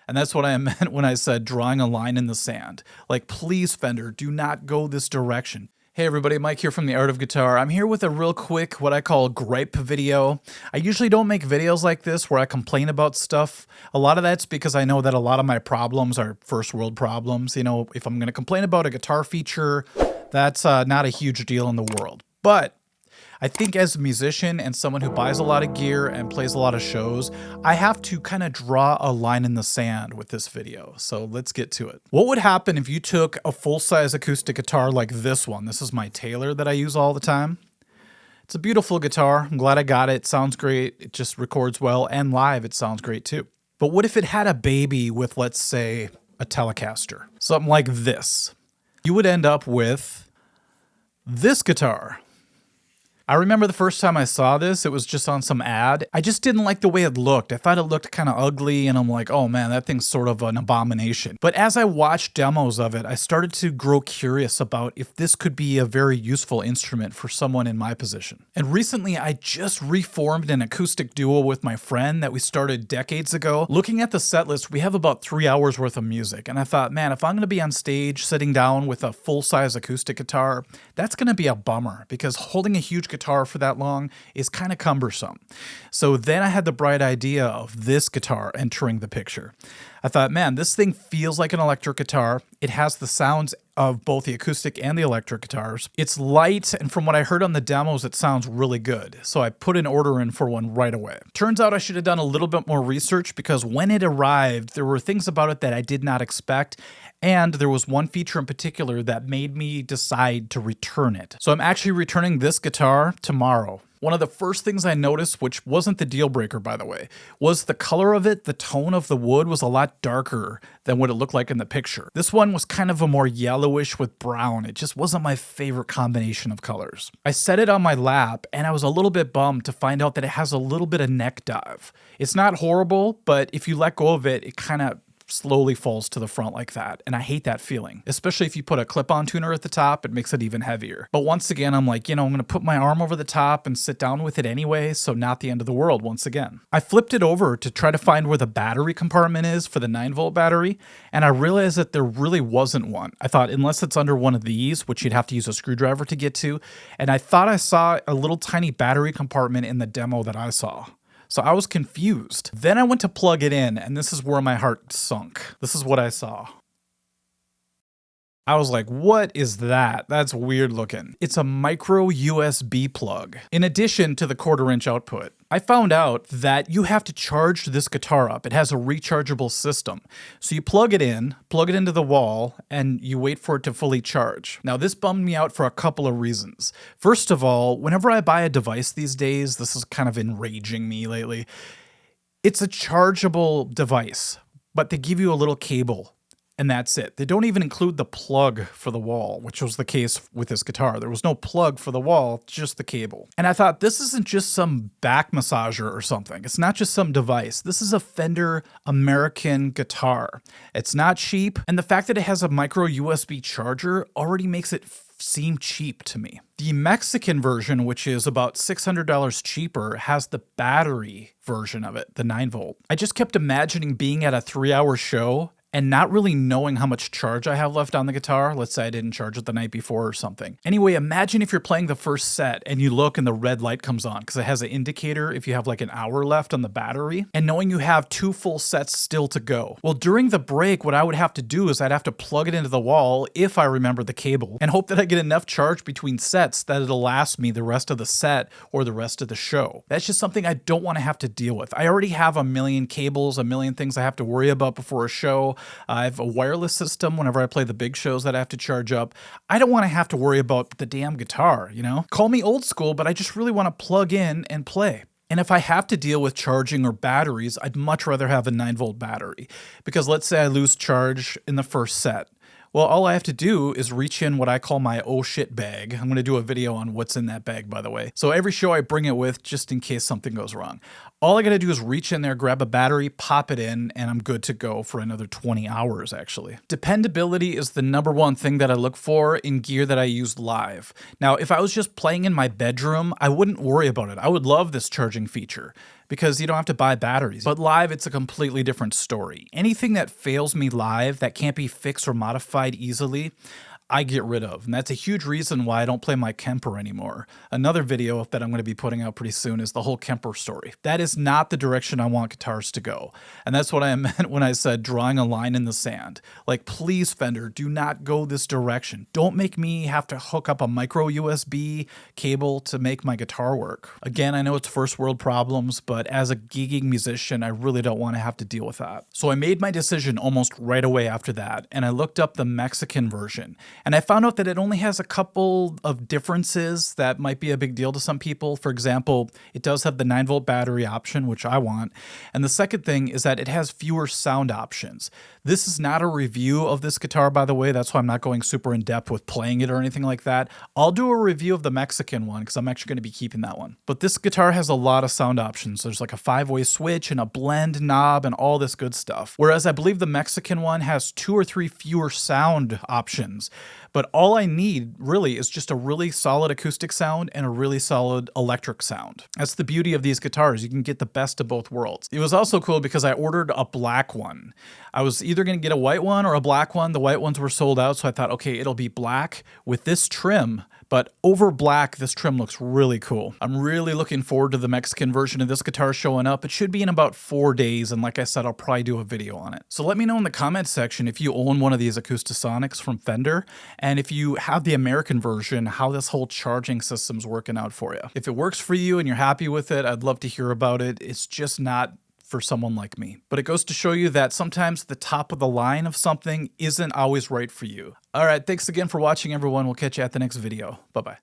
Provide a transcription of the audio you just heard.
And that's what I meant when I said drawing a line in the sand. Like, please, Fender, do not go this direction. Hey everybody, Mike here from The Art of Guitar. I'm here with a real quick, what I call gripe video. I usually don't make videos like this where I complain about stuff. A lot of that's because I know that a lot of my problems are first world problems. You know, if I'm going to complain about a guitar feature, that's not a huge deal in the world. But I think as a musician and someone who buys a lot of gear and plays a lot of shows, I have to kind of draw a line in the sand with this video. So let's get to it. What would happen if you took a full-size acoustic guitar like this one? This is my Taylor that I use all the time. It's a beautiful guitar. I'm glad I got it. It sounds great. It just records well, and live it sounds great too. But what if it had a baby with, let's say, a Telecaster? Something like this. You would end up with this guitar. I remember the first time I saw this, it was just on some ad. I just didn't like the way it looked. I thought it looked kind of ugly, and I'm like, oh man, that thing's sort of an abomination. But as I watched demos of it, I started to grow curious about if this could be a very useful instrument for someone in my position. And recently, I just reformed an acoustic duo with my friend that we started decades ago. Looking at the set list, we have about 3 hours worth of music. And I thought, man, if I'm going to be on stage sitting down with a full-size acoustic guitar, that's going to be a bummer because holding a huge guitar for that long is kind of cumbersome. So then I had the bright idea of this guitar entering the picture. I thought, man, this thing feels like an electric guitar. It has the sounds of both the acoustic and the electric guitars. It's light, and from what I heard on the demos, it sounds really good. So I put an order in for one right away. Turns out I should have done a little bit more research because when it arrived, there were things about it that I did not expect. And there was one feature in particular that made me decide to return it. So I'm actually returning this guitar tomorrow. One of the first things I noticed, which wasn't the deal breaker by the way, was the color of it. The tone of the wood was a lot darker than what it looked like in the picture. This one was kind of a more yellowish with brown. It just wasn't my favorite combination of colors. I set it on my lap and I was a little bit bummed to find out that it has a little bit of neck dive. It's not horrible, but if you let go of it, it kind of slowly falls to the front like that. And I hate that feeling, especially if you put a clip-on tuner at the top, it makes it even heavier. But once again, I'm like, you know, I'm going to put my arm over the top and sit down with it anyway, so not the end of the world once again. I flipped it over to try to find where the battery compartment is for the 9-volt battery, and I realized that there really wasn't one. I thought, unless it's under one of these, which you'd have to use a screwdriver to get to, and I thought I saw a little tiny battery compartment in the demo that I saw. So I was confused. Then I went to plug it in, and this is where my heart sunk. This is what I saw. I was like, what is that? That's weird looking. It's a micro USB plug, in addition to the 1/4-inch output. I found out that you have to charge this guitar up. It has a rechargeable system. So you plug it into the wall, and you wait for it to fully charge. Now, this bummed me out for a couple of reasons. First of all, whenever I buy a device these days, this is kind of enraging me lately. It's a chargeable device, but they give you a little cable. And that's it. They don't even include the plug for the wall, which was the case with this guitar. There was no plug for the wall, just the cable. And I thought, this isn't just some back massager or something. It's not just some device. This is a Fender American guitar. It's not cheap. And the fact that it has a micro USB charger already makes it seem cheap to me. The Mexican version, which is about $600 cheaper, has the battery version of it, the 9-volt. I just kept imagining being at a 3-hour show and not really knowing how much charge I have left on the guitar. Let's say I didn't charge it the night before or something. Anyway, imagine if you're playing the first set and you look and the red light comes on because it has an indicator if you have like an hour left on the battery, and knowing you have 2 full sets still to go. Well, during the break, what I would have to do is I'd have to plug it into the wall if I remember the cable and hope that I get enough charge between sets that it'll last me the rest of the set or the rest of the show. That's just something I don't want to have to deal with. I already have a million cables, a million things I have to worry about before a show. I have a wireless system whenever I play the big shows that I have to charge up. I don't want to have to worry about the damn guitar, you know? Call me old school, but I just really want to plug in and play. And if I have to deal with charging or batteries, I'd much rather have a 9-volt battery. Because let's say I lose charge in the first set. Well, all I have to do is reach in what I call my oh shit bag. I'm going to do a video on what's in that bag, by the way. So every show I bring it with just in case something goes wrong. All I gotta do is reach in there, grab a battery, pop it in, and I'm good to go for another 20 hours actually. Dependability is the number one thing that I look for in gear that I use live. Now, if I was just playing in my bedroom, I wouldn't worry about it. I would love this charging feature because you don't have to buy batteries. But live, it's a completely different story. Anything that fails me live that can't be fixed or modified easily, I get rid of. And that's a huge reason why I don't play my Kemper anymore. Another video that I'm going to be putting out pretty soon is the whole Kemper story. That is not the direction I want guitars to go. And that's what I meant when I said drawing a line in the sand. Like, please, Fender, do not go this direction. Don't make me have to hook up a micro USB cable to make my guitar work. Again, I know it's first world problems, but as a gigging musician, I really don't want to have to deal with that. So I made my decision almost right away after that, and I looked up the Mexican version. And I found out that it only has a couple of differences that might be a big deal to some people. For example, it does have the 9-volt battery option, which I want. And the second thing is that it has fewer sound options. This is not a review of this guitar, by the way. That's why I'm not going super in depth with playing it or anything like that. I'll do a review of the Mexican one because I'm actually going to be keeping that one. But this guitar has a lot of sound options. There's like a 5-way switch and a blend knob and all this good stuff. Whereas I believe the Mexican one has 2 or 3 fewer sound options. But all I need really is just a really solid acoustic sound and a really solid electric sound. That's the beauty of these guitars. You can get the best of both worlds. It was also cool because I ordered a black one. I was either going to get a white one or a black one. The white ones were sold out, so I thought, okay, it'll be black with this trim. But over black, this trim looks really cool. I'm really looking forward to the Mexican version of this guitar showing up. It should be in about 4 days, and like I said, I'll probably do a video on it. So let me know in the comments section if you own one of these Acoustasonics from Fender, and if you have the American version, how this whole charging system's working out for you. If it works for you and you're happy with it, I'd love to hear about it. It's just not for someone like me. But it goes to show you that sometimes the top of the line of something isn't always right for you. All right, thanks again for watching, everyone. We'll catch you at the next video. Bye-bye.